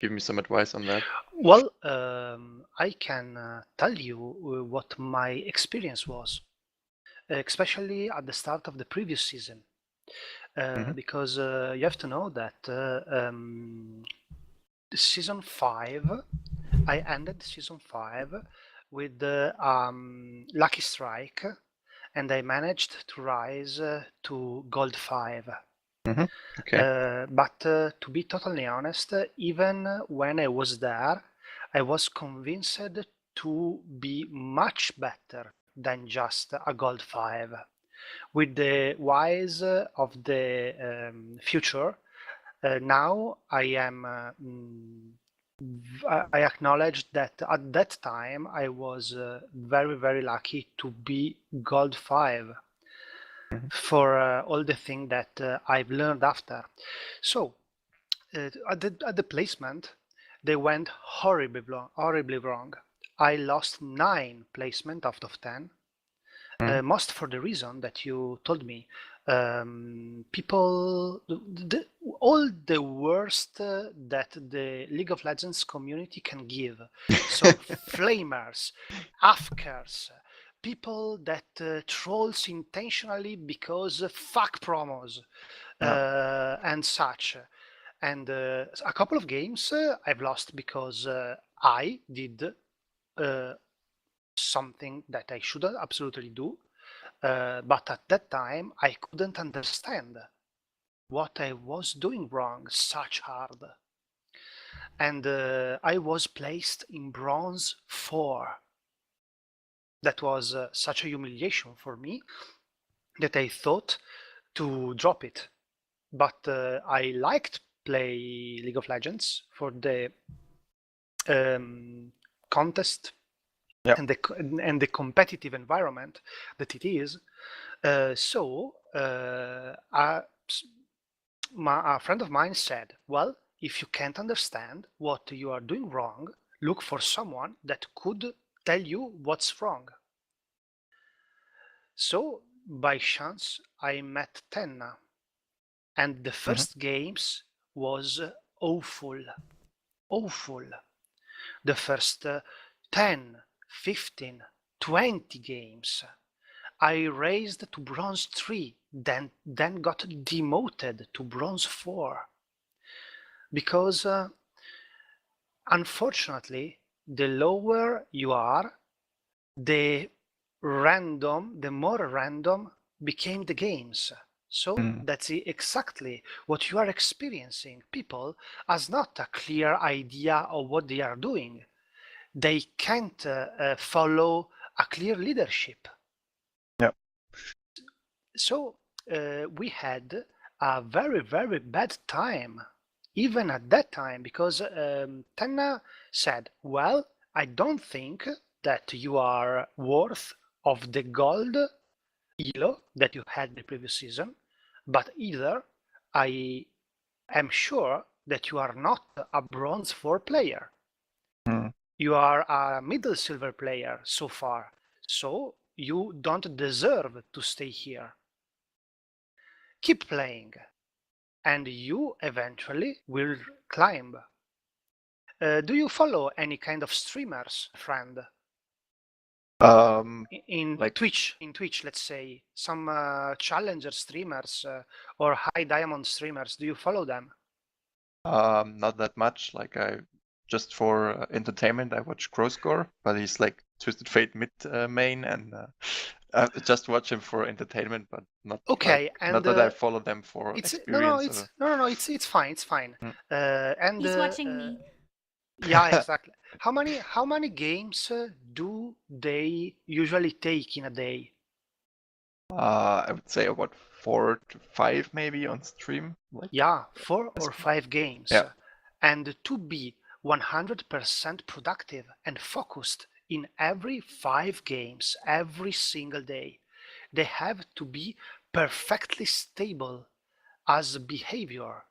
give me some advice on that. Well, I can tell you what my experience was, especially at the start of the previous season, Hmm. because you have to know that season 5, I ended season 5 with Lucky Strike, and I managed to rise to Gold 5. Hmm. Okay. But to be totally honest, even when I was there, I was convinced to be much better than just a Gold 5. With the wise of the future, now I am. I acknowledge that at that time I was very, very lucky to be Gold 5 Hmm. for all the things that I've learned after. So at the placement, they went horribly wrong. I lost 9 placement out of 10, Hmm. most for the reason that you told me. People, all the worst that the League of Legends community can give. So flamers, afkers, people that trolls intentionally because fuck promos Yeah. and such. And a couple of games I've lost because I did uh, something that I shouldn't absolutely do. But at that time, I couldn't understand what I was doing wrong such hard. And I was placed in bronze 4. That was such a humiliation for me that I thought to drop it. But I liked play League of Legends for the contest Yeah. and the competitive environment that it is. So a friend of mine said, "Well, if you can't understand what you are doing wrong, look for someone that could tell you what's wrong." So by chance, I met Tenna, and the Hmm. first games was awful, awful. The first 10, 15, 20 games. I raised to bronze 3, then got demoted to bronze 4 because unfortunately the lower you are, the more random became the games. So Mm. that's exactly what you are experiencing. People has not a clear idea of what they are doing. They can't follow a clear leadership. Yeah. So we had a very, very bad time, even at that time, because Tenna said, "Well, I don't think that you are worth of the gold elo that you had the previous season, but either I am sure that you are not a bronze 4 player. Mm. You are a middle silver player so far, so you don't deserve to stay here. Keep playing, and you eventually will climb." Do you follow any kind of streamers, friend? Um, In like Twitch, let's say some challenger streamers or high diamond streamers. Do you follow them? not that much. Like I just for entertainment, I watch Crowscore, but he's like Twisted Fate mid main, and I just watch him for entertainment, but not like Okay, not and that I follow them for it's experience or. it's fine, it's fine. Mm. And He's watching me. yeah, exactly. How many games do they usually take in a day? I would say about 4 to 5 maybe on stream. Like Yeah, 4 as- or 5 games. yeah. And to be 100% productive and focused in every 5 games every single day, they have to be perfectly stable as behavior.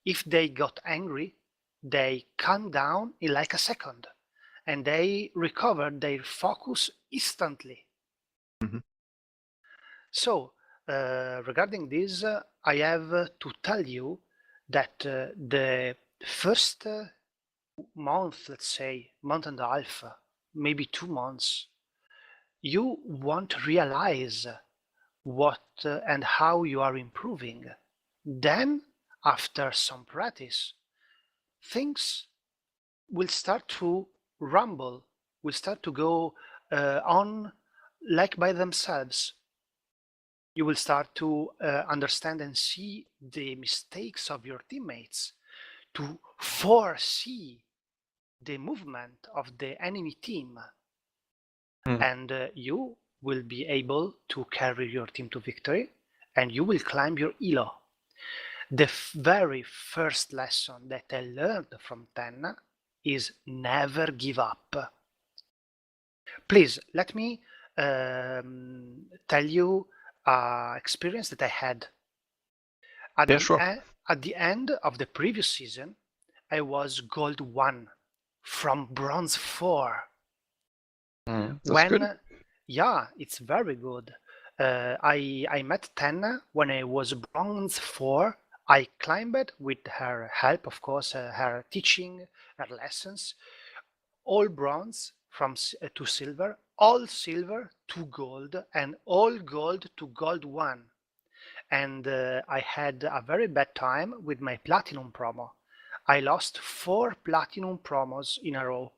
If they got angry, they calm down in like a second and they recover their focus instantly. Mhm. So, regarding this, I have to tell you that the first month, let's say, month and a half, maybe 2 months, you won't realize what and how you are improving. Then, after some practice, things will start to rumble, will start to go on like by themselves. You will start to understand and see the mistakes of your teammates, to foresee the movement of the enemy team, and you will be able to carry your team to victory, and you will climb your elo. The very first lesson that I learned from Tenna is never give up. Please let me tell you an experience that I had. Yeah, sure. At the end of the previous season, I was gold 1 from bronze 4. That's good. Yeah, it's very good. I met Tenna when I was bronze 4. I climbed with her help, of course, her teaching, her lessons, all bronze to silver, all silver to gold, and all gold to gold 1. And I had a very bad time with my platinum promo. I lost 4 platinum promos in a row.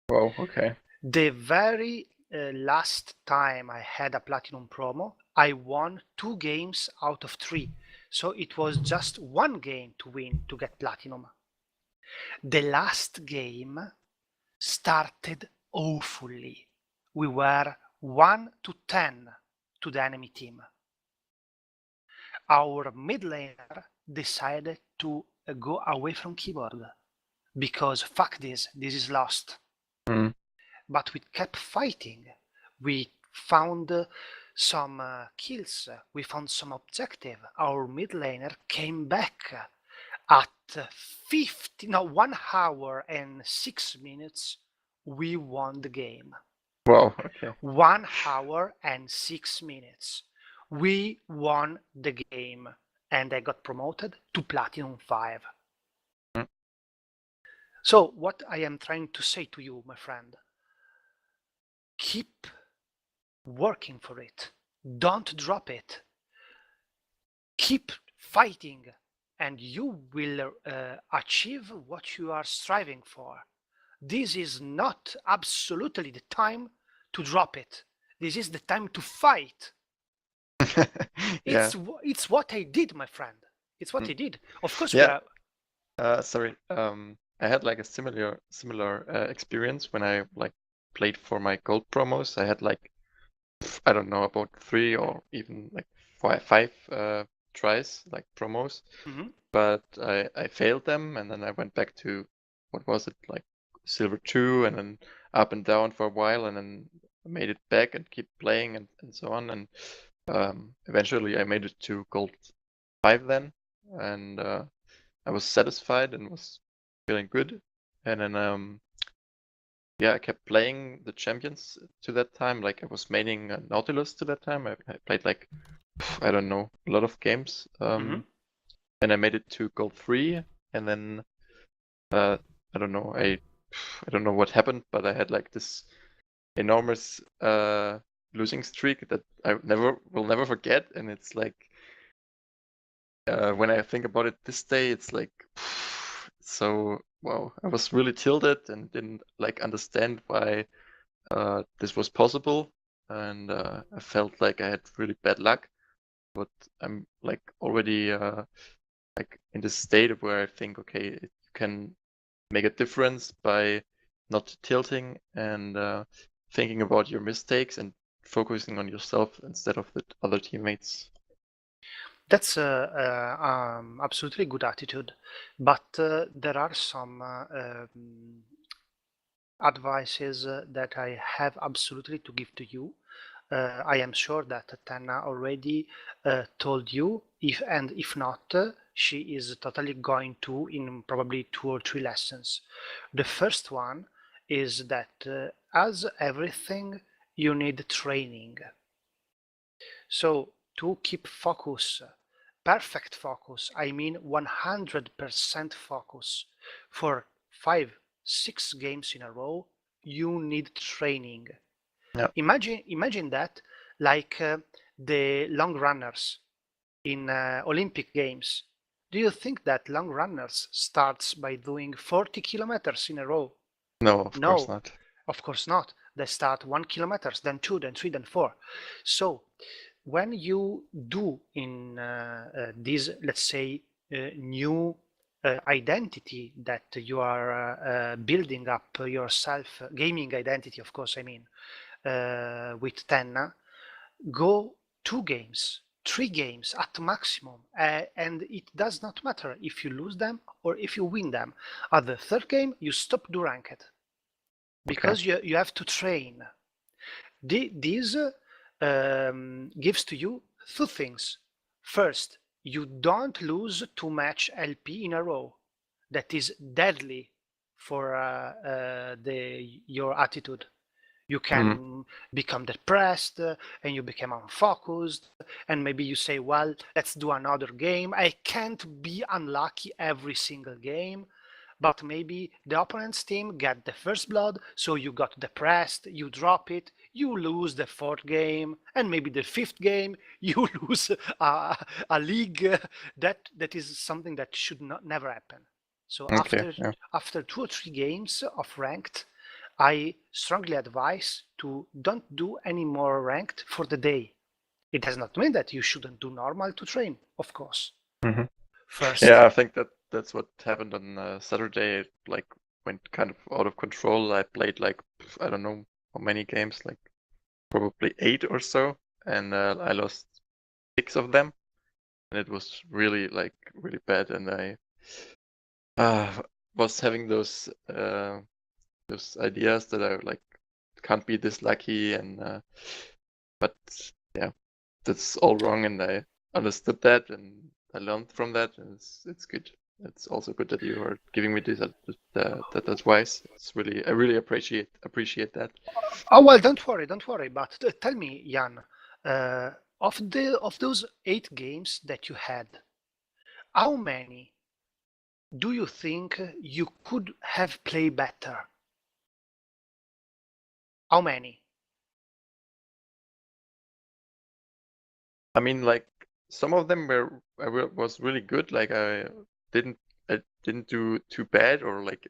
Wow, okay. The very last time I had a platinum promo, I won 2 games out of 3. So it was just 1 game to win to get platinum. The last game started awfully. We were 1-10 to the enemy team. Our mid laner decided to go away from keyboard because fuck this is lost. But we kept fighting. We found some kills. We found some objective. Our mid laner came back at 1 hour and 6 minutes. We won the game. Wow, okay. 1 hour and 6 minutes. We won the game, and I got promoted to Platinum 5. So what I am trying to say to you, my friend, keep working for it. Don't drop it. Keep fighting, and you will achieve what you are striving for. This is not absolutely the time to drop it. This is the time to fight. Yeah. It's what I did, my friend. It's what I did. Of course, Yeah. Sorry. I had like a similar experience when I like played for my gold promos. I had like I don't know, about 3 or even like 5 tries, like promos. But I failed them, and then I went back to what was it, like silver 2, and then up and down for a while, and then made it back and keep playing and so on. And eventually I made it to gold 5 then, and I was satisfied and was feeling good. And then yeah, I kept playing the champions to that time. Like I was maining Nautilus to that time. I played like I don't know, a lot of games. And I made it to gold 3, and then I don't know, I don't know what happened, but I had like this enormous losing streak that I will never forget. And it's like when I think about it this day, it's like so wow. I was really tilted and didn't like understand why this was possible, and I felt like I had really bad luck. But I'm like already like in this state where I think, okay, you can make a difference by not tilting and thinking about your mistakes and focusing on yourself instead of the other teammates. That's absolutely good attitude, but there are some advices that I have absolutely to give to you. I am sure that Tenna already told you, if not, she is totally going to in probably 2 or 3 lessons. The first one is that as everything, you need training. So to keep focus, perfect focus, I mean 100% focus for 5, 6 games in a row, you need training. Yeah. Imagine that, like the long runners in Olympic Games. Do you think that long runners starts by doing 40 kilometers in a row? No, of course No, not. of course not. They start 1 kilometer, then 2, then 3, then 4. So when you do in this, let's say, new identity that you are building up yourself, gaming identity, of course, I mean, with Tenna, go 2 games, 3 games at maximum, and it does not matter if you lose them or if you win them. At the 3rd game, you stop do ranked because you have to train. This gives to you 2 things. First, you don't lose too much LP in a row. That is deadly for your attitude. You can become depressed and you become unfocused, and maybe you say, well, let's do another game. I can't be unlucky every single game, but maybe the opponent's team get the first blood, so you got depressed, you drop it, you lose the 4th game, and maybe the 5th game you lose a league. That is something that should never happen. So after 2 or 3 games of ranked, I strongly advise to don't do any more ranked for the day. It does not mean that you shouldn't do normal to train, of course. First, yeah, I think that's what happened on Saturday. It, like, went kind of out of control. I played like, I don't know how many games, like probably 8 or so, and I lost 6 of them, and it was really really bad. And I was having those ideas that I like can't be this lucky, and but yeah, that's all wrong, and I understood that, and I learned from that, and it's good. It's also good that you are giving me this that advice. It's really, I really appreciate that. Oh well, don't worry. But tell me, Jan, of those 8 games that you had, how many do you think you could have played better? How many? I mean, like, some of them was really good. Like, I didn't do too bad, or like,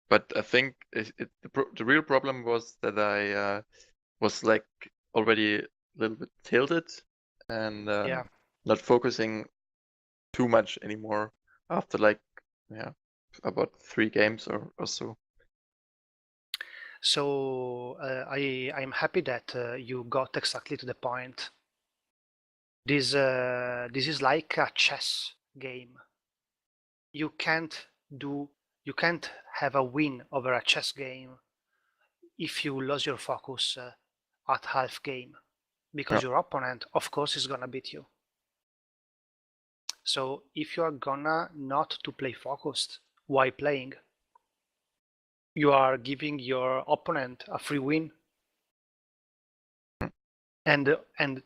but I think the real problem was that I was like already a little bit tilted and not focusing too much anymore after like about 3 games or so. So I'm happy that you got exactly to the point. This is like a chess game. You can't have a win over a chess game if you lose your focus at half game, because your opponent, of course, is gonna beat you. So if you are gonna not to play focused while playing, you are giving your opponent a free win. And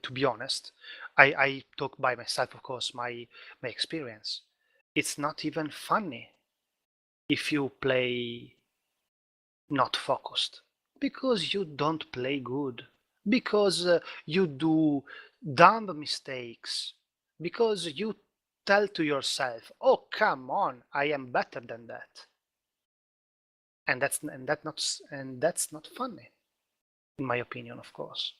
to be honest, I talk by myself, of course, my experience. It's not even funny if you play not focused, because you don't play good, because you do dumb mistakes, because you tell to yourself, oh come on, I am better than that, and that's not funny, in my opinion, of course.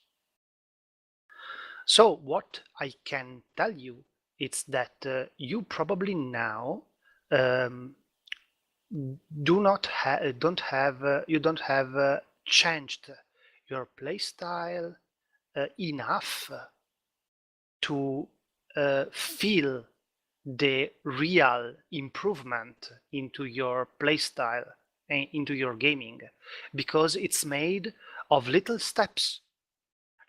So what I can tell you is that you probably now don't have changed your playstyle enough to feel the real improvement into your playstyle and into your gaming, because it's made of little steps.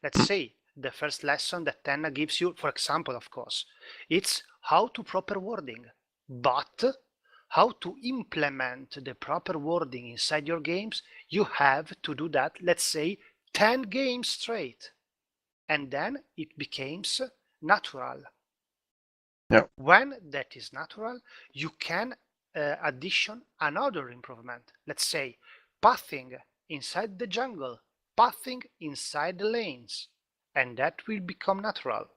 Let's say the first lesson that Tenna gives you, for example, of course, it's how to proper wording, but how to implement the proper wording inside your games, you have to do that, let's say, 10 games straight. And then it becomes natural. Yeah. When that is natural, you can addition another improvement. Let's say pathing inside the jungle, pathing inside the lanes, and that will become natural.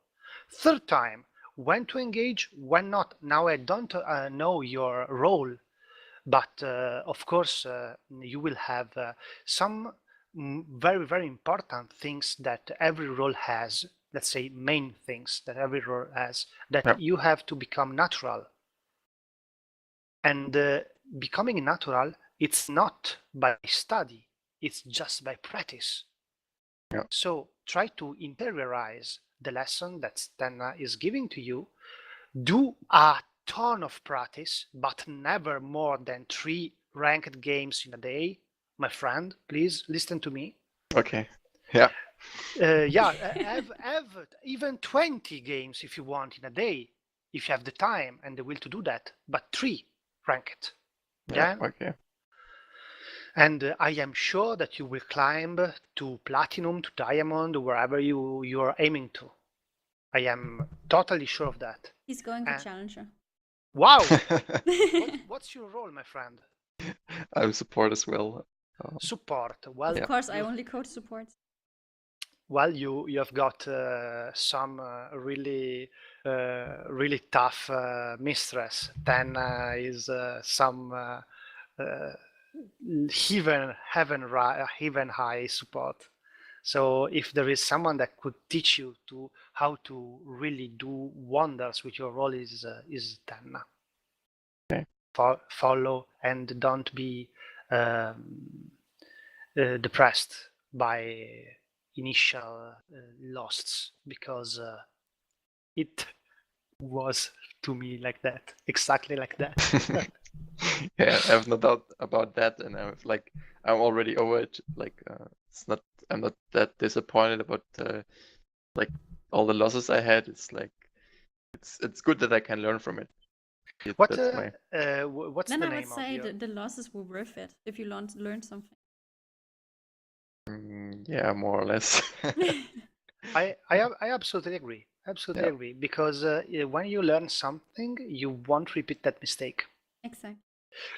Third time, when to engage, when not. Now I don't know your role, but of course you will have some very, very important things that every role has. Let's say main things that every role has that Yep. you have to become natural. And becoming natural, it's not by study, it's just by practice. Yeah. So try to interiorize the lesson that Stenna is giving to you. Do a ton of practice, but never more than 3 ranked games in a day. My friend, please listen to me. Okay. Yeah. Have even 20 games if you want in a day, if you have the time and the will to do that, but 3 ranked. Yeah. Okay. And I am sure that you will climb to platinum, to diamond, wherever you are aiming to. I am totally sure of that. He's going for challenger. Wow! What's your role, my friend? I will support as well. Support. Well, Of course, I only coach support. Well, you have got some really really tough mistress. Then is some heaven high support. So if there is someone that could teach you to how to really do wonders with your role is Tenna. Okay. Follow and don't be depressed by initial loss, because it was to me like that, exactly like that. Yeah, I have no doubt about that, and I'm already over it. Like, I'm not that disappointed about like all the losses I had. It's like it's good that I can learn from it. What's then the name I would say of your... the losses were worth it if you learn something. Yeah, more or less. I absolutely agree. Absolutely agree, because when you learn something, you won't repeat that mistake. Exactly.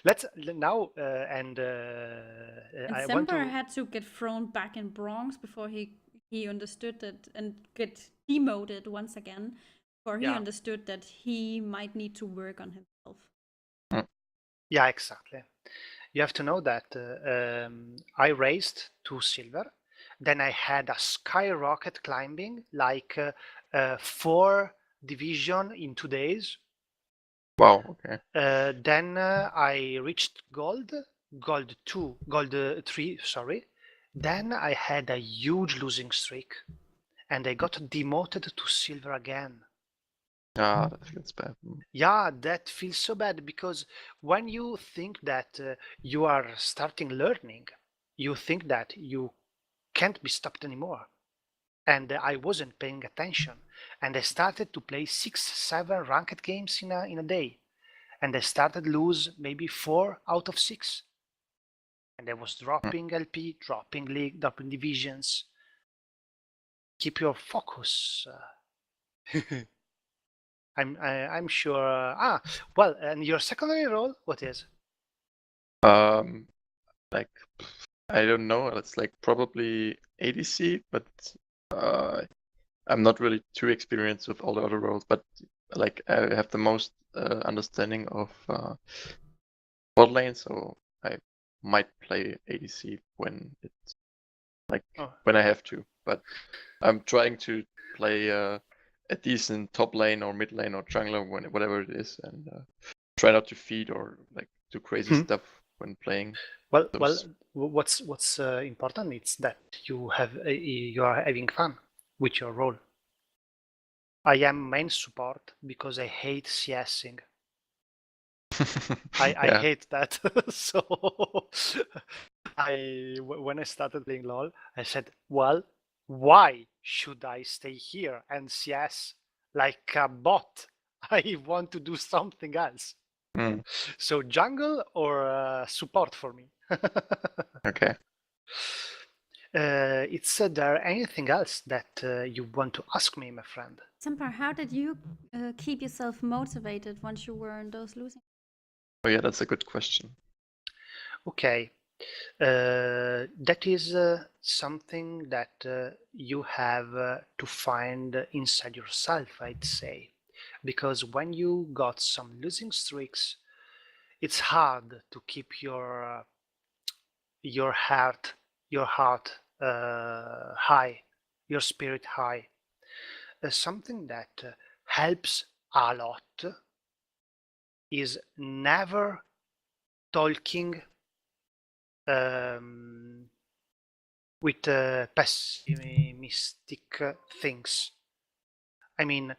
Let's now And I Semper want to... had to get thrown back in bronze before he understood that, and get demoted once again, before he understood that he might need to work on himself. Yeah, exactly. You have to know that I raised to silver, then I had a skyrocket climbing, like 4 division in 2 days. Wow. Okay. Then I reached gold 2, gold 3, sorry. Then I had a huge losing streak, and I got demoted to silver again. Ah, that feels bad. Yeah, that feels so bad, because when you think that you are starting learning, you think that you can't be stopped anymore. And I wasn't paying attention, and I started to play 6, 7 ranked games in a day, and I started lose maybe 4 out of 6, and I was dropping LP, dropping league, dropping divisions. Keep your focus. I'm sure. Well, and your secondary role, what is? Like, I don't know. It's like probably ADC, but I'm not really too experienced with all the other roles. But like, I have the most understanding of bot lane, so I might play ADC when it's when I have to. But I'm trying to play a decent top lane or mid lane or jungler, whatever it is, and try not to feed or like do crazy stuff when playing. Well, what's important is that you are having fun with your role. I am main support because I hate CSing. I hate that. So when I started playing LoL, I said, well, why should I stay here and CS like a bot? I want to do something else. So jungle or support for me. Okay. Is there anything else that you want to ask me, my friend? Semper, how did you keep yourself motivated once you were in those losing? Oh yeah, that's a good question. Okay. That is something that you have to find inside yourself, I'd say. Because when you got some losing streaks, it's hard to keep your heart high, your spirit high. Something that helps a lot is never talking with pessimistic things. I mean,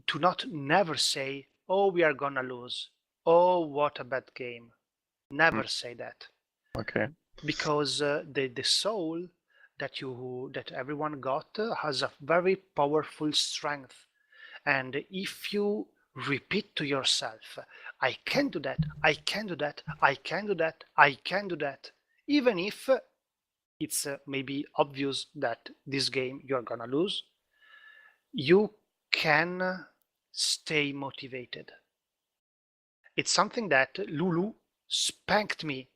to not never say, "Oh, we are gonna lose. Oh, what a bad game." Never say that. Okay. Because the soul that everyone got has a very powerful strength, and if you repeat to yourself, "I can do that, I can do that, I can do that, I can do that," even if it's maybe obvious that this game you're gonna lose, you can stay motivated. It's something that Lulu spanked me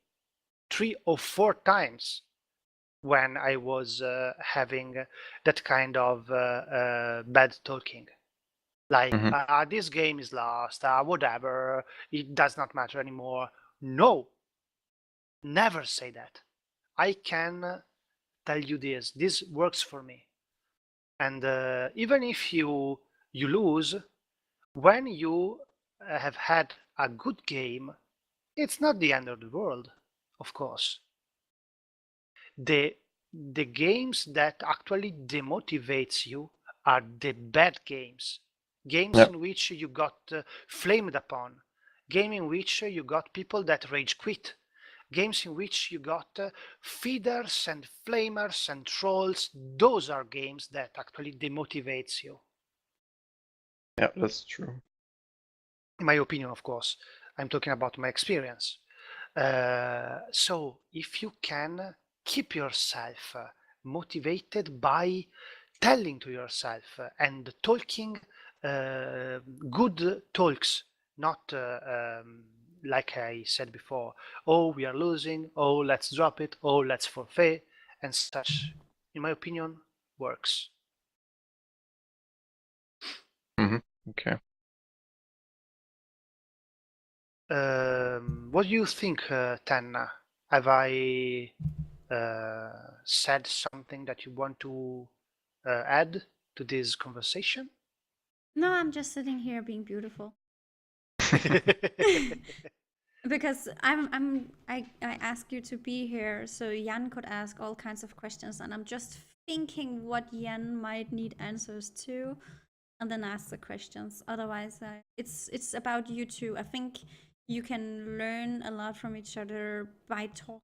3 or 4 times when I was having that kind of bad talking. Like, this game is lost, whatever, it does not matter anymore. No, never say that. I can tell you this works for me. And even if you lose, when you have had a good game, it's not the end of the world, of course. The games that actually demotivates you are the bad games. Games in which you got flamed upon. Game in which you got people that rage quit. Games in which you got feeders and flamers and trolls. Those are games that actually demotivates you. Yeah, that's true. In my opinion, of course. I'm talking about my experience. So if you can keep yourself motivated by telling to yourself and talking good talks, not like I said before, "Oh, we are losing, oh, let's drop it, oh, let's forfeit," and such, in my opinion, works. Okay. What do you think, Tanna? Have I said something that you want to add to this conversation? No, I'm just sitting here being beautiful. Because I ask you to be here so Jan could ask all kinds of questions, and I'm just thinking what Jan might need answers to, and then ask the questions. Otherwise, it's about you two. I think you can learn a lot from each other by talking.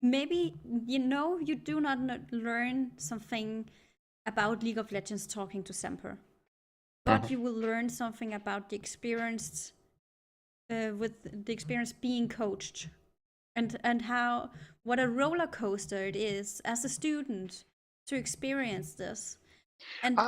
Maybe you do not learn something about League of Legends talking to Semper, but you will learn something about the experience with the experience being coached, and how what a roller coaster it is as a student to experience this. And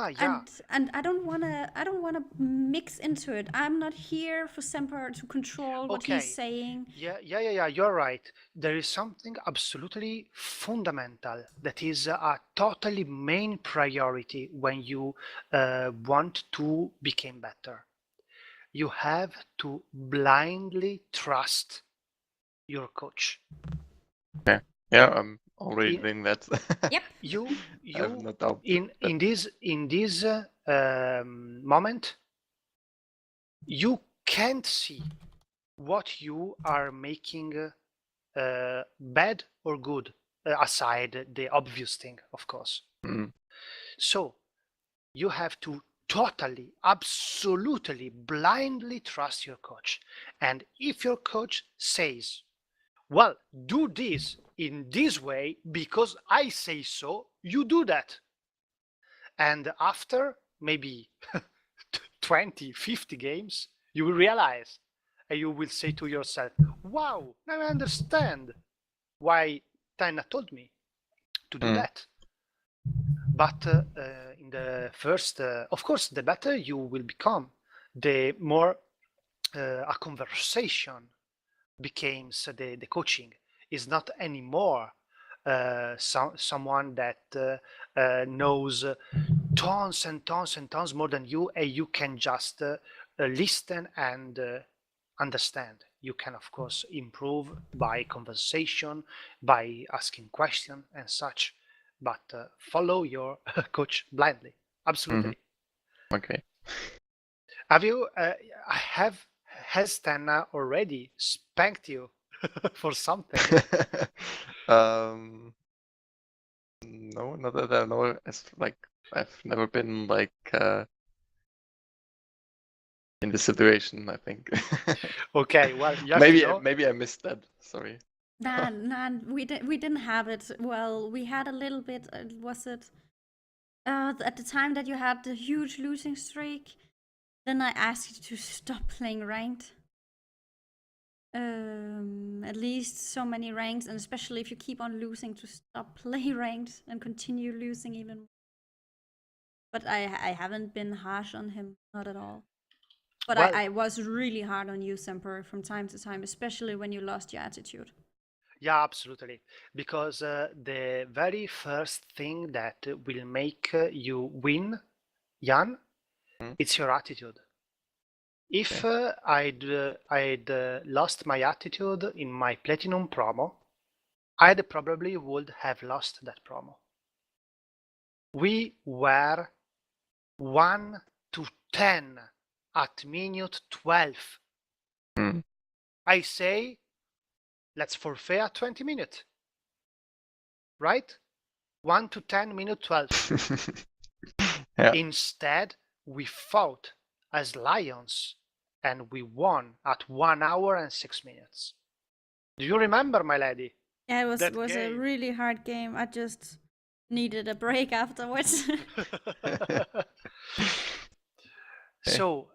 and I don't wanna mix into it. I'm not here for Semper to control what he's saying. Yeah. You're right. There is something absolutely fundamental that is a totally main priority when you want to become better. You have to blindly trust your coach. Okay. Yeah, I'm already doing that. Yep. You I have no doubt. in this moment, you can't see what you are making bad or good, aside the obvious thing, of course. So you have to totally, absolutely, blindly trust your coach. And if your coach says, "Well, do this in this way because I say so," you do that. And after maybe 20, 50 games, you will realize, and you will say to yourself, "Wow, now I understand why Tanna told me to do that." But in the first, of course, the better you will become, the more a conversation becomes the coaching. Is not anymore someone that knows tons and tons and tons more than you, and you can just listen and understand. You can, of course, improve by conversation, by asking questions and such, but follow your coach blindly. Absolutely. Okay. Have you? Has Tenna already spanked you for something? No, not that I know. It's like I've never been like in this situation, I think. Okay, well, you have to know. Maybe I missed that. Sorry. Nah, we didn't have it. Well, we had a little bit. Was it at the time that you had the huge losing streak? Then I asked you to stop playing ranked. At least so many ranks, and especially if you keep on losing, to stop play ranked and continue losing even more. But I haven't been harsh on him, not at all. But Well, I was really hard on you, Semper, from time to time, especially when you lost your attitude. yeah, absolutely. Because the very first thing that will make you win, Jan, it's your attitude. If I'd lost my attitude in my Platinum promo, I'd probably would have lost that promo. We were 1 to 10 at minute 12. I say, let's forfeit at 20 minutes. Right? 1 to 10 minute 12. Yeah. Instead, we fought as lions and we won at 1 hour and 6 minutes. Do you remember, my lady? Yeah, it That was a game. really hard game. I just needed a break afterwards. So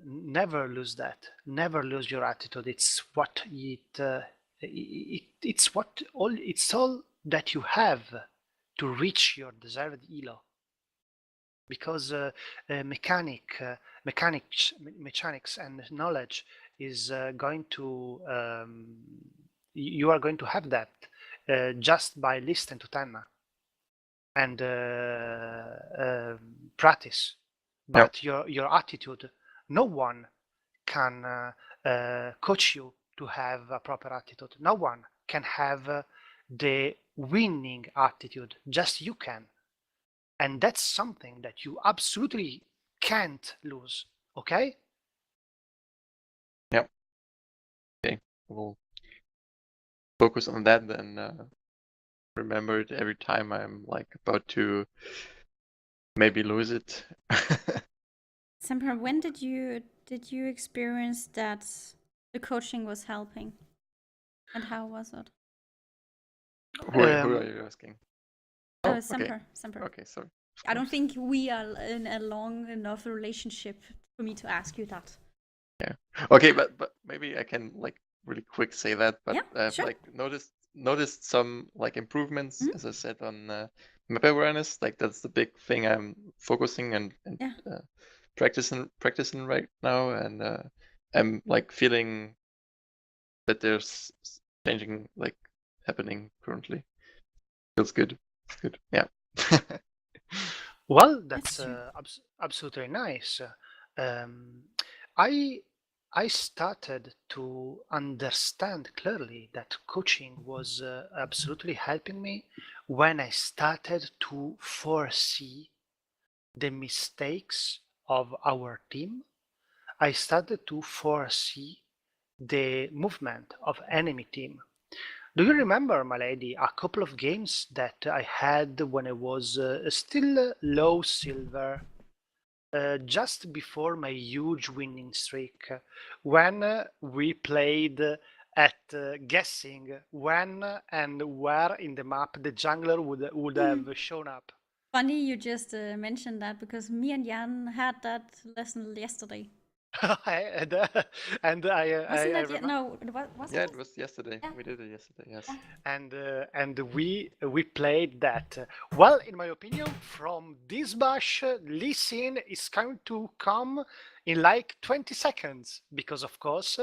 never lose that. Never lose your attitude. It's what it's all that you have to reach your desired elo. Because mechanics and knowledge is going to you are going to have that just by listening to Tenna and practice. But your attitude, no one can coach you to have a proper attitude. No one can have the winning attitude. Just you can. And that's something that you absolutely can't lose. Okay? Yep. Okay. We'll focus on that and remember it every time I'm like about to maybe lose it. Semper, when did you experience that the coaching was helping, and how was it? Who are you asking? Oh, Semper. Okay, sorry. I don't think we are in a long enough relationship for me to ask you that. Yeah. Okay, but maybe I can like really quick say that. But I've sure. like noticed some like improvements, as I said, on map awareness. Like that's the big thing I'm focusing and practicing right now, and I'm like feeling that there's changing like happening currently. Feels good. It's good. Yeah. Well, that's true. absolutely nice. I started to understand clearly that coaching was absolutely helping me when I started to foresee the mistakes of our team. I started to foresee the movement of enemy team. Do you remember, my lady, a couple of games that I had when I was still low silver, just before my huge winning streak, when we played at guessing when and where in the map the jungler would have shown up? Funny you just mentioned that, because me and Jan had that lesson yesterday. and I Wasn't that yet? remember. No, what was Yeah, it? it was yesterday. Yeah. We did it yesterday. Yes. And we played that. Well, in my opinion, from this bash, Lee Sin is going to come in like 20 seconds because, of course,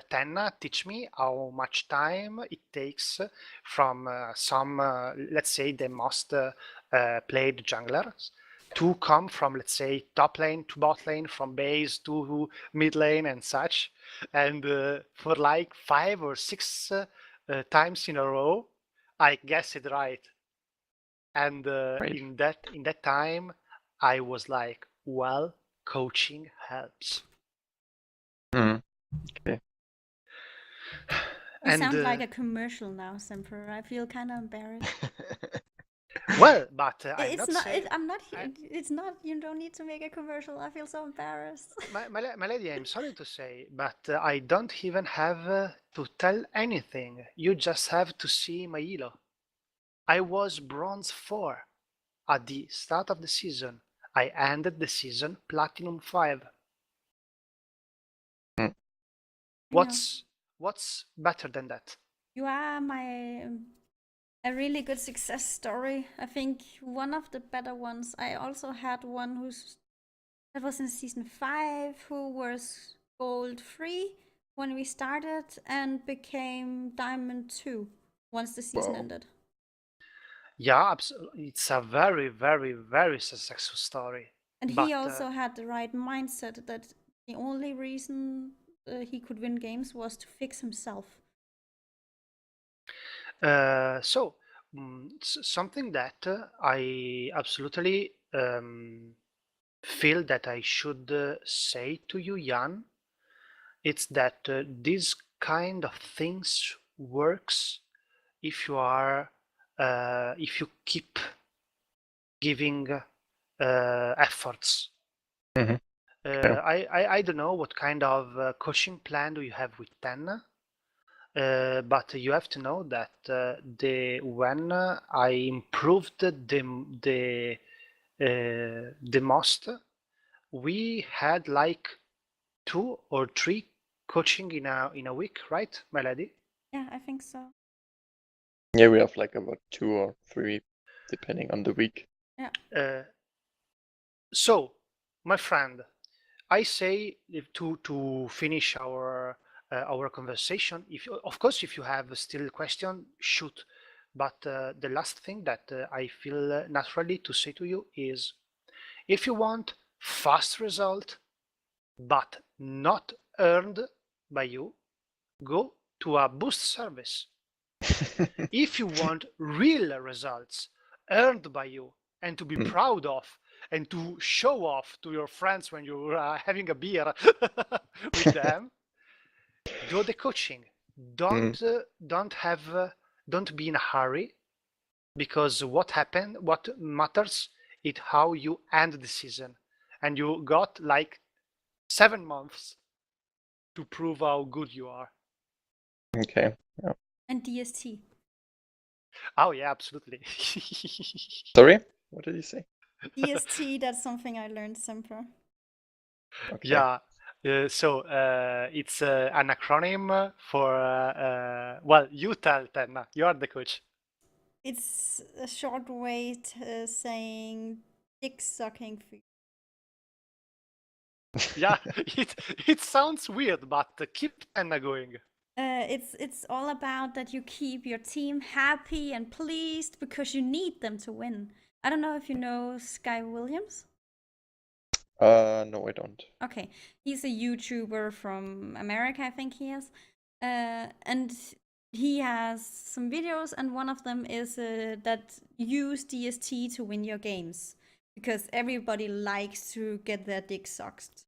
Tenna teach me how much time it takes from some, let's say, the most played junglers to come from, let's say, top lane to bot lane, from base to mid lane and such. And for like 5 or 6 times in a row, I guessed it right. And Right. in that time, I was like, well, coaching helps. Mhm. Okay. You And sound like a commercial now, Semper. I feel kind of embarrassed. well, but I'm It's not not. saying. I'm not. I- It's not. You don't need to make a commercial. I feel so embarrassed. My lady, I'm sorry to say, but I don't even have to tell anything. You just have to see my elo. I was bronze 4 at the start of the season. I ended the season platinum 5. I know. What's better than that? You are my a really good success story. I think one of the better ones. I also had one that was in season 5 who was gold 3 when we started and became diamond 2 once the season Wow. ended. Yeah, absolutely. It's a very, very, very successful story. And But he also had the right mindset that the only reason he could win games was to fix himself. something that I absolutely feel that I should say to you, Jan, it's that this kind of things works if you are if you keep giving efforts. Mhm. I don't know what kind of coaching plan do you have with Tenna, but you have to know that when I improved the most, we had like 2 or 3 coaching in a week, right, my lady? Yeah, I think so. Yeah, we have like about 2 or 3, depending on the week. So, my friend, I say to finish our conversation. If of course, if you have still a question, shoot. But the last thing that I feel naturally to say to you is, if you want fast result, but not earned by you, go to a boost service. If you want real results earned by you and to be Mm. proud of and to show off to your friends when you're having a beer with them, do the coaching. Don't don't be in a hurry, because what matters is how you end the season, and you got like 7 months to prove how good you are. Okay. Yeah. And DST. Oh yeah, absolutely. Sorry? What did you say? DST, that's something I learned, Semper. Okay. Yeah. So it's an acronym for well, you tell Tenna, you are the coach. It's a short way to saying dick sucking for you. Yeah, it sounds weird, but keep Tenna going. It's all about that you keep your team happy and pleased because you need them to win. I don't know if you know Sky Williams. No, I don't. Okay, he's a YouTuber from America, I think he is, and he has some videos, and one of them is that use DST to win your games because everybody likes to get their dick sucked.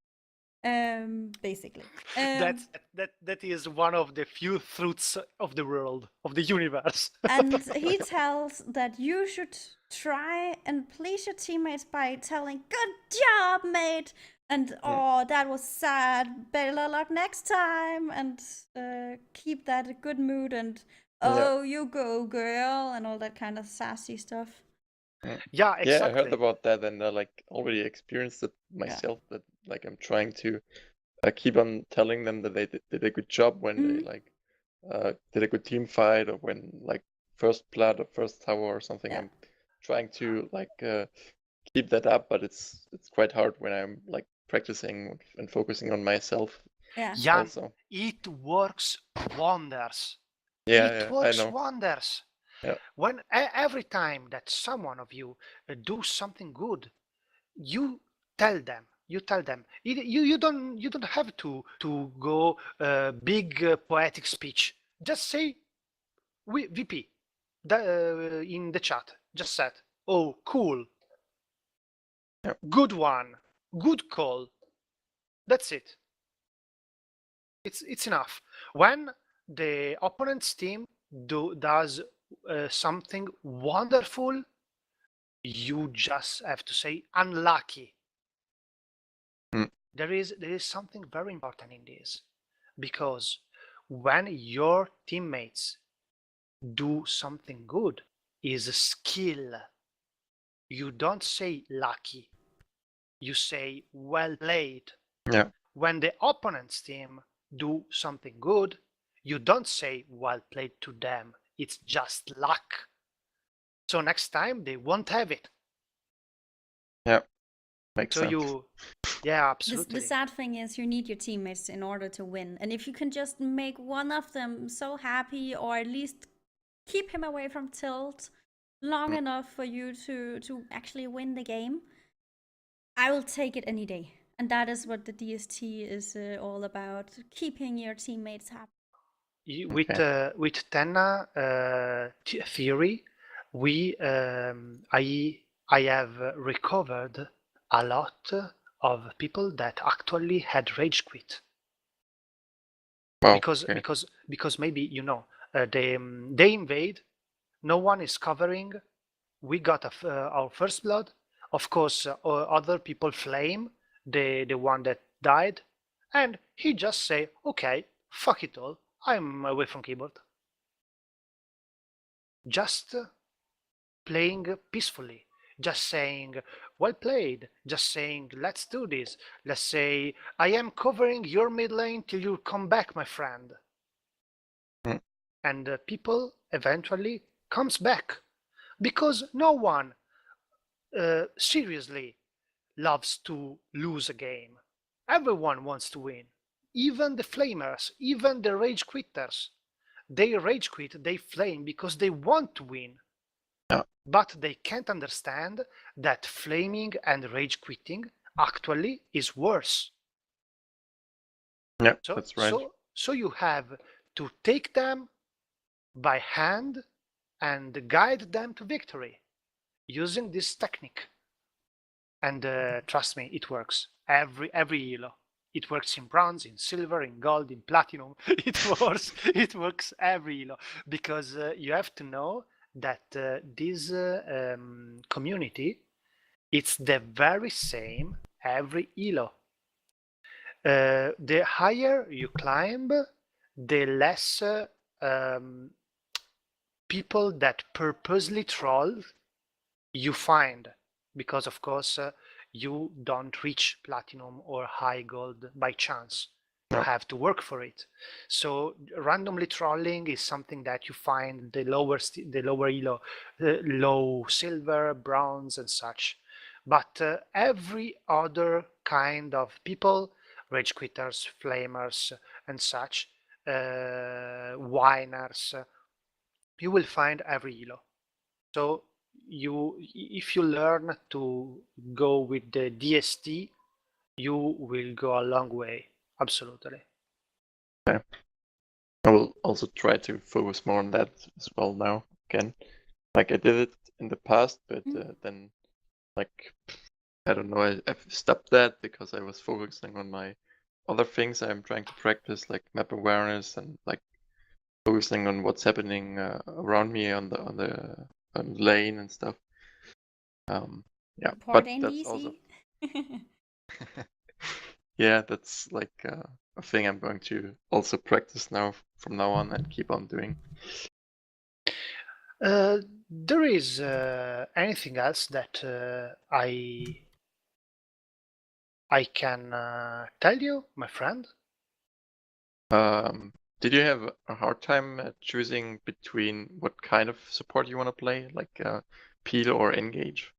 Basically. That is one of the few truths of the world, of the universe. And he tells that you should try and please your teammates by telling, "Good job, mate," and "Oh, that was sad. Better luck next time," and keep that good mood and "Oh, you go, girl," and all that kind of sassy stuff. Yeah, Yeah, I heard exactly. about that, and I like already experienced it myself. That like I'm trying to I keep on telling them that they did a good job when they like did a good team fight, or when like first blood or first tower or something. Yeah. I'm trying to like keep that up, but it's quite hard when I'm like practicing and focusing on myself. Yeah. Jan, Also. it works wonders. Yeah, It yeah, I works know. wonders. Yeah. When every time that someone of you do something good, you tell them. You tell them. You don't have to go big poetic speech. Just say VP in the chat. Just said, "Oh, cool, Yep. good one, good call." That's it. It's enough. When the opponent's team does something wonderful, you just have to say unlucky. Mm. There is something very important in this, because when your teammates do something good, is a skill. You don't say lucky. You say well played. Yeah. When the opponent's team do something good, you don't say well played to them. It's just luck. So next time they won't have it. Yeah. Makes So sense. yeah, absolutely. The sad thing is you need your teammates in order to win. And if you can just make one of them so happy, or at least keep him away from tilt long enough for you to actually win the game, I will take it any day. And that is what the DST is all about, keeping your teammates happy. With Tenna theory, I have recovered a lot of people that actually had rage quit. Wow. Because maybe they invade, no one is covering. We got our first blood. Of course, other people flame the one that died, and he just say, "Okay, fuck it all. I'm away from keyboard." Just playing peacefully, just saying, "Well played," just saying, "Let's do this." Let's say, "I am covering your mid lane till you come back, my friend." Mm. And people eventually comes back, because no one seriously loves to lose a game. Everyone wants to win. Even the flamers, even the rage quitters. They rage quit, they flame because they want to win. Yeah. But they can't understand that flaming and rage quitting actually is worse. Yeah, that's right. So you have to take them by hand and guide them to victory using this technique. And trust me, it works. Every elo. It works in bronze, in silver, in gold, in platinum. It works every elo, because you have to know that this community, it's the very same every elo. The higher you climb, the less people that purposely troll you find, because of course you don't reach platinum or high gold by chance. You have to work for it. So randomly trolling is something that you find the lower elo, low silver, bronze, and such. But every other kind of people, rage quitters, flamers, and such, whiners, you will find every elo. So if you learn to go with the DST, you will go a long way. Absolutely. Okay. I will also try to focus more on that as well now again. Like I did it in the past, but then like I don't know, I've stopped that because I was focusing on my other things I'm trying to practice, like map awareness and like focusing on what's happening around me on the lane and stuff. Yeah, Support but ain't that's easy. also yeah, that's like a thing I'm going to also practice now from now on and keep on doing. There is anything else that I I can tell you, my friend. Did you have a hard time choosing between what kind of support you want to play, like peel or engage?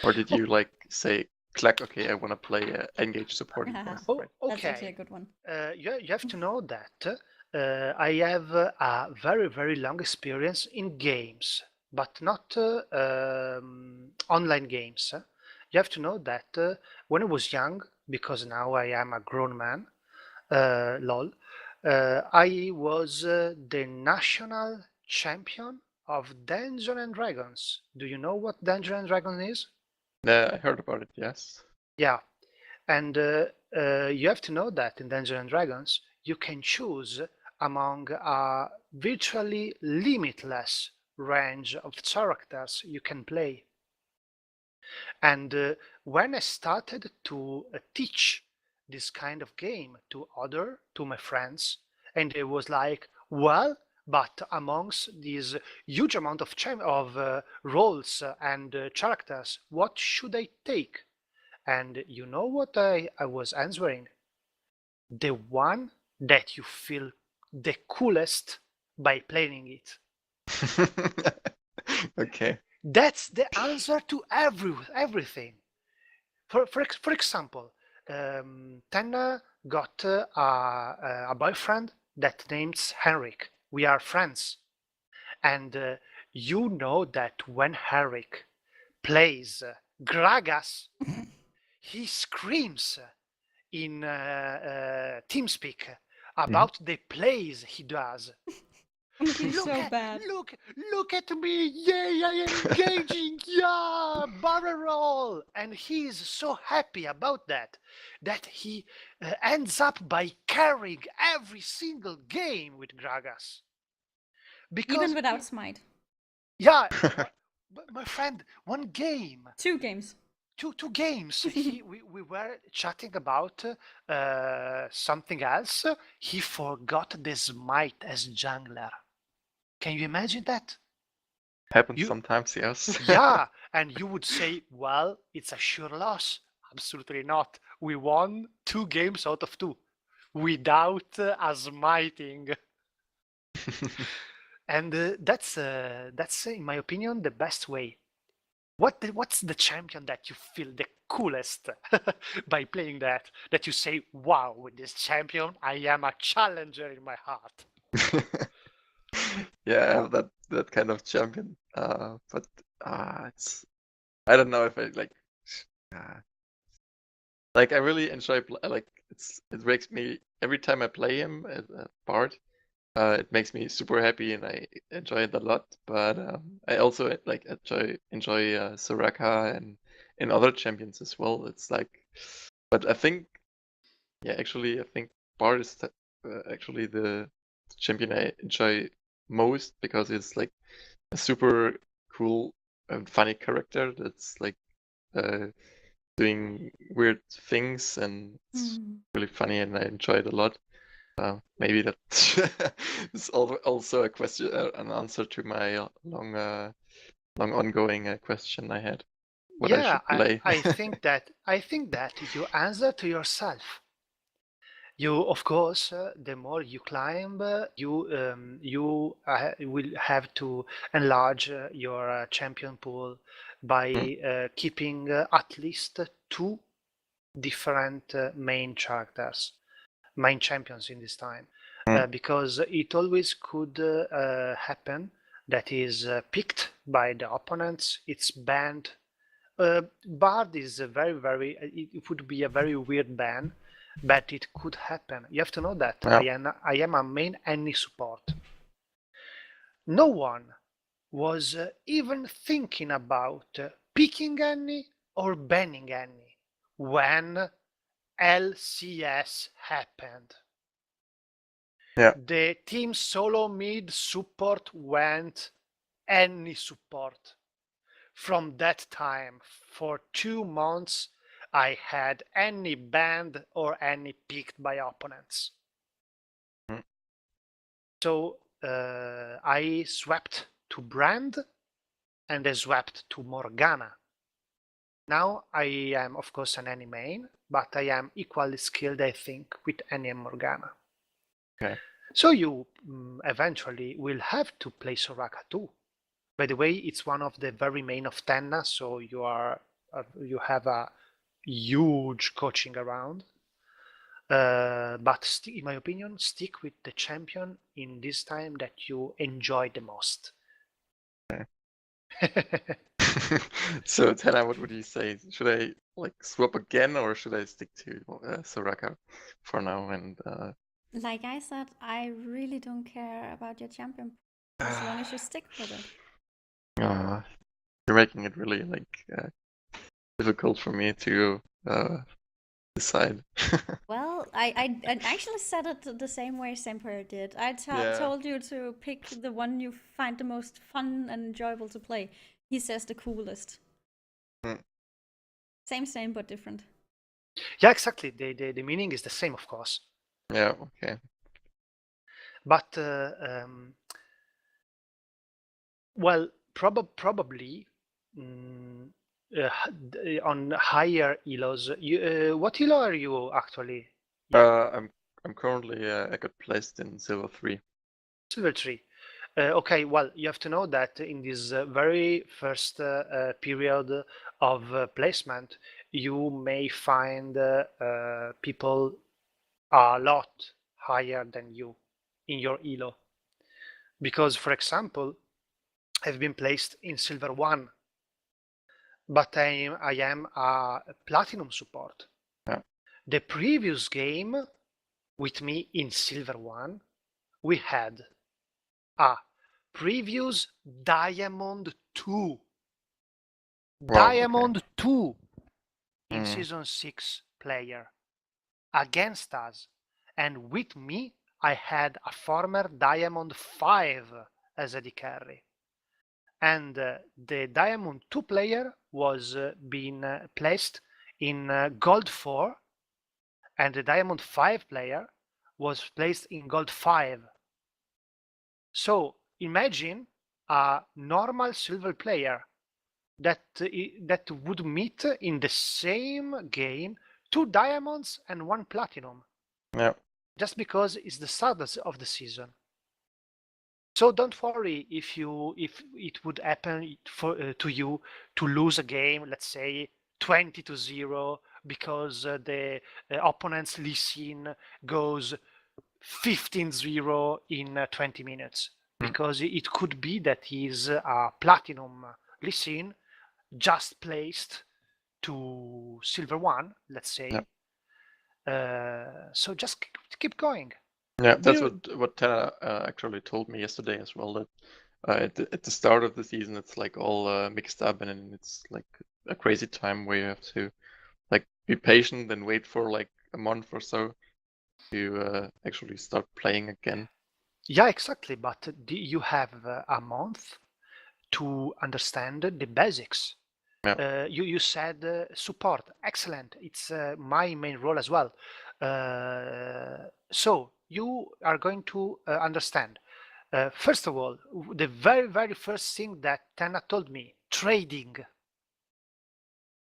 Or did you like say, click, okay, I want to play engage support instead, Oh, right? That's actually a okay. good one. You have to know that I have a very, very long experience in games, but not online games. You have to know that when I was young, because now I am a grown man, lol, I was the national champion of Dungeons and Dragons. Do you know what Dungeons and Dragons is? I heard about it, yes. Yeah, and you have to know that in Dungeons and Dragons, you can choose among a virtually limitless range of characters you can play. And when I started to teach this kind of game to my friends, and it was like, well, but amongst these huge amount of roles and characters, what should I take? And you know what I was answering? The one that you feel the coolest by playing it. Okay. That's the answer to everything. For example, Tenna got a boyfriend that names Henrik. We are friends. And you know that when Henrik plays Gragas, he screams in TeamSpeak about the plays he does. He's so bad. Look at me! Yay, I am engaging! Yeah, barrel roll! And he is so happy about that he ends up by carrying every single game with Gragas. Because Even without smite. yeah, but my friend, one game. 2 games. Two games. We were chatting about something else. He forgot the smite as jungler. Can you imagine that? Happens sometimes, yes. Yeah, and you would say, well, it's a sure loss. Absolutely not. We won 2 games out of 2 without a smiting. And that's in my opinion the best way. What's the champion that you feel the coolest by playing that you say, wow, with this champion I am a challenger in my heart? Yeah, I have that kind of champion. But it's, I don't know if I like I really enjoy like it makes me every time I play him as a Bard, it makes me super happy and I enjoy it a lot. But I also like enjoy Soraka and other champions as well. It's like, but I think, yeah, actually I think Bard is actually the champion I enjoy most because it's like a super cool and funny character that's like doing weird things and it's really funny and I enjoy it a lot. Maybe that is also a question, an answer to my long ongoing question I had. What I should play. I think that you answer to yourself. You, of course, the more you climb, you will have to enlarge your champion pool by keeping at least 2 different main characters, main champions in this time, because it always could happen that is picked by the opponents, it's banned. Bard is a very, it would be a very weird ban, but it could happen. You have to know that I am a main Annie support. No one was even thinking about picking Annie or banning Annie when LCS happened. Yeah. The team solo mid support went Annie support. From that time, for 2 months, I had Annie banned or Annie picked by opponents. So I swapped to Brand and I swapped to Morgana. Now I am, of course, an Annie main, but I am equally skilled, I think, with Annie and Morgana. Okay. So you eventually will have to play Soraka too. By the way, it's one of the very main of Tenna, so you have a huge coaching around. But in my opinion, stick with the champion in this time that you enjoy the most. Okay. So Tenna, what would you say? Should I like swap again, or should I stick to Soraka for now? And Like I said, I really don't care about your champion as long as you stick with it. you're making it really like difficult for me to decide. Well, I actually said it the same way Semper did. I Yeah. told you to pick the one you find the most fun and enjoyable to play. He says the coolest. Same, but different. Yeah, exactly. The meaning is the same, of course. Yeah, okay. But well, probably on higher elos. What elo are you actually? I'm currently I got placed in Silver 3. Silver 3. Okay, well, you have to know that in this very first period of placement, you may find people a lot higher than you in your elo. Because, for example, I've been placed in Silver 1, but I am a Platinum support. Yeah. The previous game with me in Silver 1, we had a previous Diamond 2. Wow, Diamond 2 in Mm. Season 6 player against us. And with me, I had a former Diamond 5 as AD carry. And the Diamond 2 player was being placed in Gold 4, and the Diamond 5 player was placed in Gold 5. So imagine a normal silver player that would meet in the same game 2 diamonds and 1 platinum. Yeah. Just because it's the start of the season. So don't worry if it would happen to you to lose a game, let's say 20-0, because the opponent's Lee Sin goes 15-0 in 20 minutes. Because it could be that he's a platinum Lee Sin just placed to Silver 1, let's say. So just keep going. Yeah, that's what Tenna actually told me yesterday as well, that at the start of the season it's like all mixed up, and then it's like a crazy time where you have to like be patient and wait for like a month or so to actually start playing again. Yeah, exactly. But you have a month to understand the basics. Yeah. You said support. Excellent. It's my main role as well. So you are going to understand. First of all, the very, very first thing that Tenna told me, trading.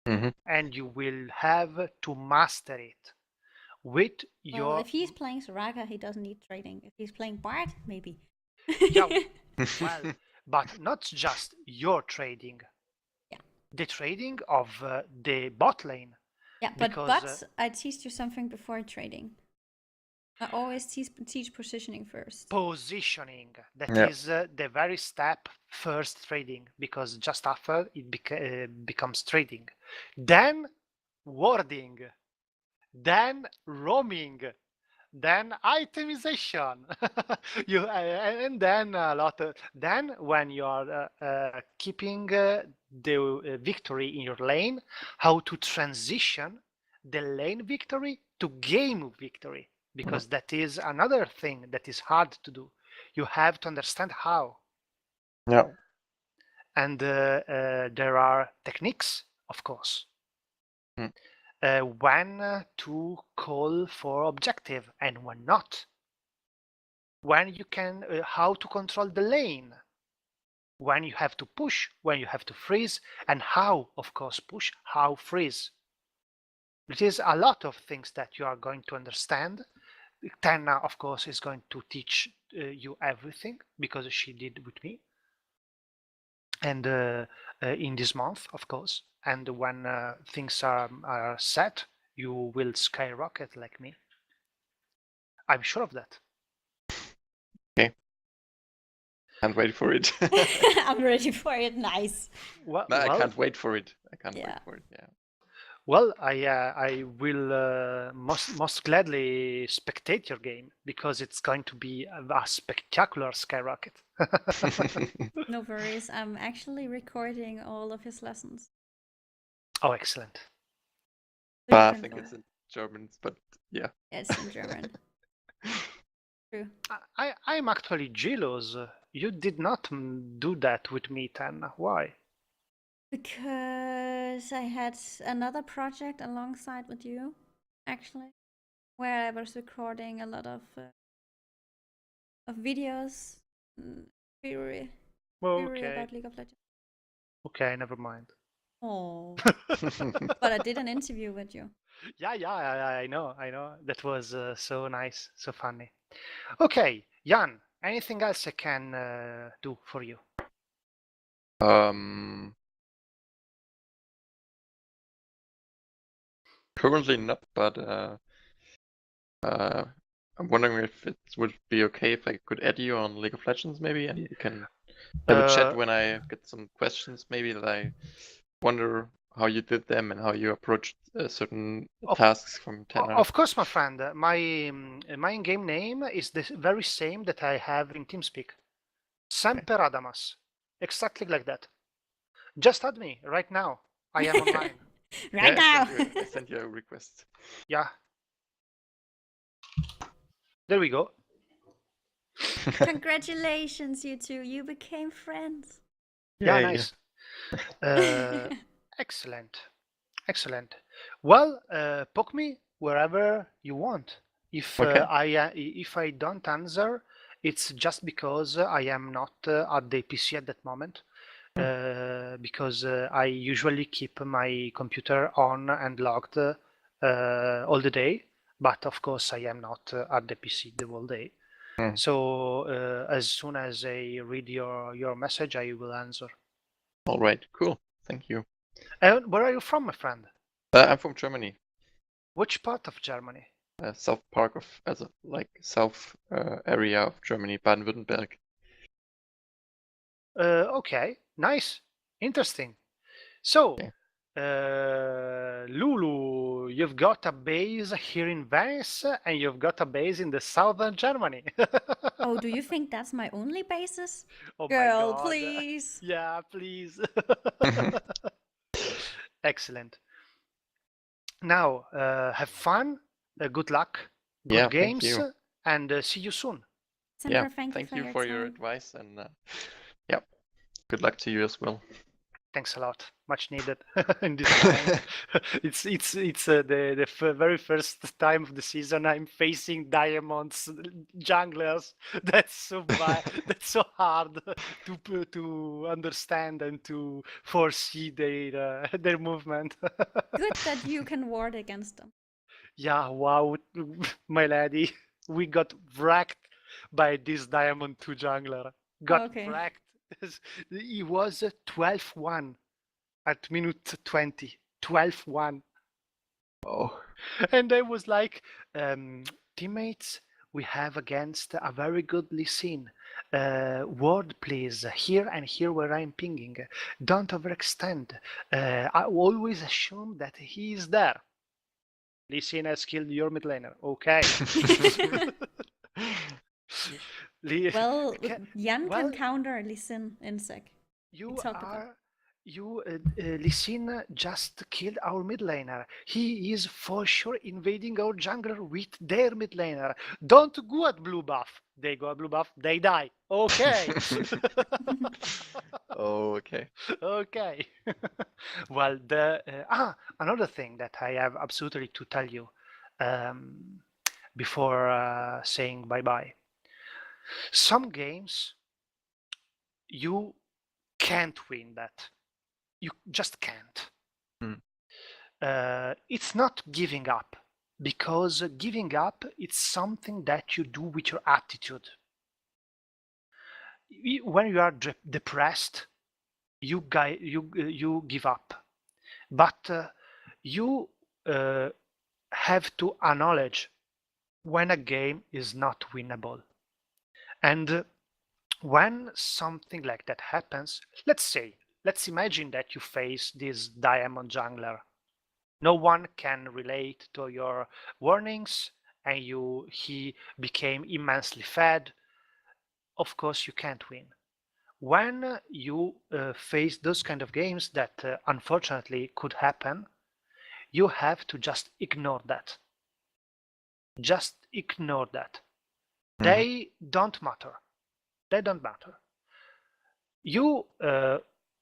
Mm-hmm. And you will have to master it with your... Well, if he's playing Soraka, he doesn't need trading. If he's playing Bard, maybe. Yeah, well, but not just your trading. Yeah. The trading of the bot lane. Yeah, but I teach you something before trading. I always teach positioning first. Positioning. That is the very step first trading, because just after it becomes trading. Then warding. Then roaming. Then itemization. And then a lot. Then when you are keeping the victory in your lane, how to transition the lane victory to game victory, because that is another thing that is hard to do. You have to understand how. Yeah. And there are techniques, of course. When to call for objective and when not. When you can, how to control the lane. When you have to push, when you have to freeze, and how, of course, push, how freeze. It is a lot of things that you are going to understand. Tenna, of course, is going to teach you everything because she did with me. And in this month, of course. And when things are set, you will skyrocket like me. I'm sure of that. Can't wait for it. I'm ready for it. Nice. Well, No, I well, can't wait for it. I can't Yeah. wait for it. Yeah. well, I will most gladly spectate your game because it's going to be a spectacular skyrocket. No worries. I'm actually recording all of his lessons. Oh, excellent. So you I can think go- it's in German, but yeah. It's in German. True. I'm actually jealous. You did not do that with me, Tenna. Why? Because I had another project alongside with you, actually, where I was recording a lot of videos, theory Okay. about League of Legends. Okay, never mind. Oh, but I did an interview with you. Yeah, I know. That was so nice, so funny. Okay, Jan, anything else I can do for you? Currently not, but I'm wondering if it would be okay if I could add you on League of Legends maybe, and you can have a chat when I get some questions maybe that I wonder how you did them and how you approached certain tasks from Tenna. Of course, my friend. My in-game name is the very same that I have in TeamSpeak. Semper Adamas. Exactly like that. Just add me right now. I am online. Right Yeah, now. I sent you a request. Yeah. There we go. Congratulations, you two. You became friends. Yeah, Yay. nice. Excellent. Excellent. Well, poke me wherever you want. If Okay. if I don't answer, it's just because I am not at the PC at that moment. Because I usually keep my computer on and logged all the day, but of course I am not at the PC the whole day. Hmm. So as soon as I read your message, I will answer. All right, cool. Thank you. Where are you from, my friend? I'm from Germany. Which part of Germany? South part of, like south area of Germany, Baden-Württemberg. Okay, nice, interesting. So, Okay. Lulu, you've got a base here in Venice, and you've got a base in the southern Germany. Oh, do you think that's my only basis? Oh my Girl, God. please. Yeah, please. Excellent. Now, have fun, good luck, good Yeah, thank games, you. and see you soon. Semper, Yeah, thank you for your time. advice, and yeah, good luck to you as well. Thanks a lot. Much needed in this time. it's the very first time of the season I'm facing diamonds junglers. That's so bad. That's so hard to understand and to foresee their movement. Good that you can ward against them. Yeah, wow, my lady, we got wrecked by this diamond 2 jungler. Got Okay. wrecked. He was 12-1 at minute 20. 12-1. Oh, And I was like, teammates, we have against a very good Lee Sin. Ward, please, here and here where I'm pinging. Don't overextend. I always assume that he is there. Lee Sin has killed your mid laner. Okay. Well, Jan well, can counter Lee Sin in sec. You talked about. are Lee Sin just killed our mid laner. He is for sure invading our jungler with their mid laner. Don't go at blue buff. They go at blue buff, they die. Okay. oh, okay. Okay. Well, another thing that I have absolutely to tell you before saying bye-bye. Some games you can't win that. You just can't. it's not giving up, because giving up, it's something that you do with your attitude. When you are depressed, you give up, but you have to acknowledge when a game is not winnable. And when something like that happens, let's imagine that you face this diamond jungler. No one can relate to your warnings, and he became immensely fed. Of course, you can't win. When you face those kind of games that unfortunately could happen, you have to just ignore that. Just ignore that. They don't matter. They don't matter. You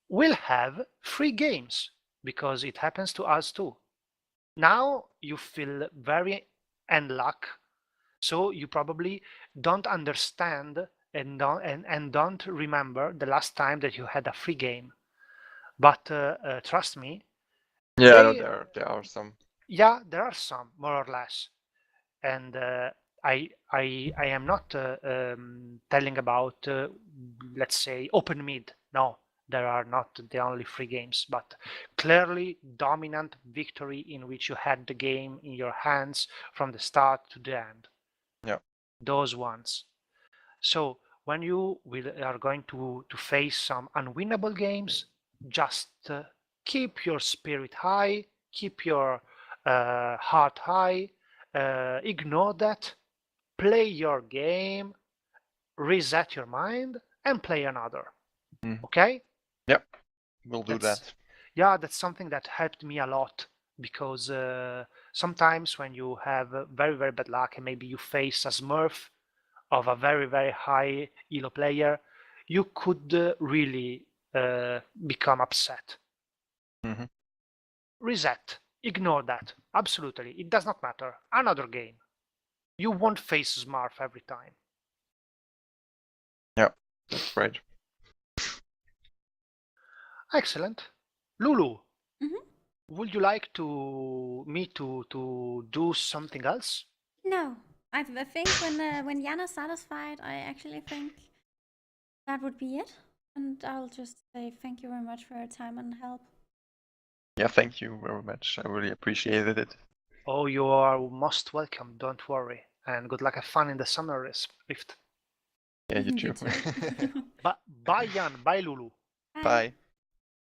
will have free games, because it happens to us too. Now you feel very unlucky, so you probably don't understand and don't remember the last time that you had a free game. But trust me. Yeah, I know there are some. Yeah, there are some, more or less. And I am not telling about, let's say, open mid. No, there are not the only free games, but clearly dominant victory in which you had the game in your hands from the start to the end. Yeah. Those ones. So when you are going to face some unwinnable games, just keep your spirit high, keep your heart high, ignore that, play your game, reset your mind, and play another. Okay? Yep, we'll do that. Yeah, that's something that helped me a lot, because sometimes when you have very, very bad luck and maybe you face a smurf of a very, very high elo player, you could really become upset. Reset. Ignore that. Absolutely. It does not matter. Another game. You won't face Smurf every time. Yeah, that's right. Excellent. Lulu, Mm-hmm. would you like me to do something else? No, I think when Jana's satisfied, I actually think that would be it. And I'll just say thank you very much for your time and help. Yeah, thank you very much. I really appreciated it. Oh, you are most welcome. Don't worry. And good luck, have fun in the summer rift. Yeah, you too. Bye, Jan. Bye, Lulu. Bye.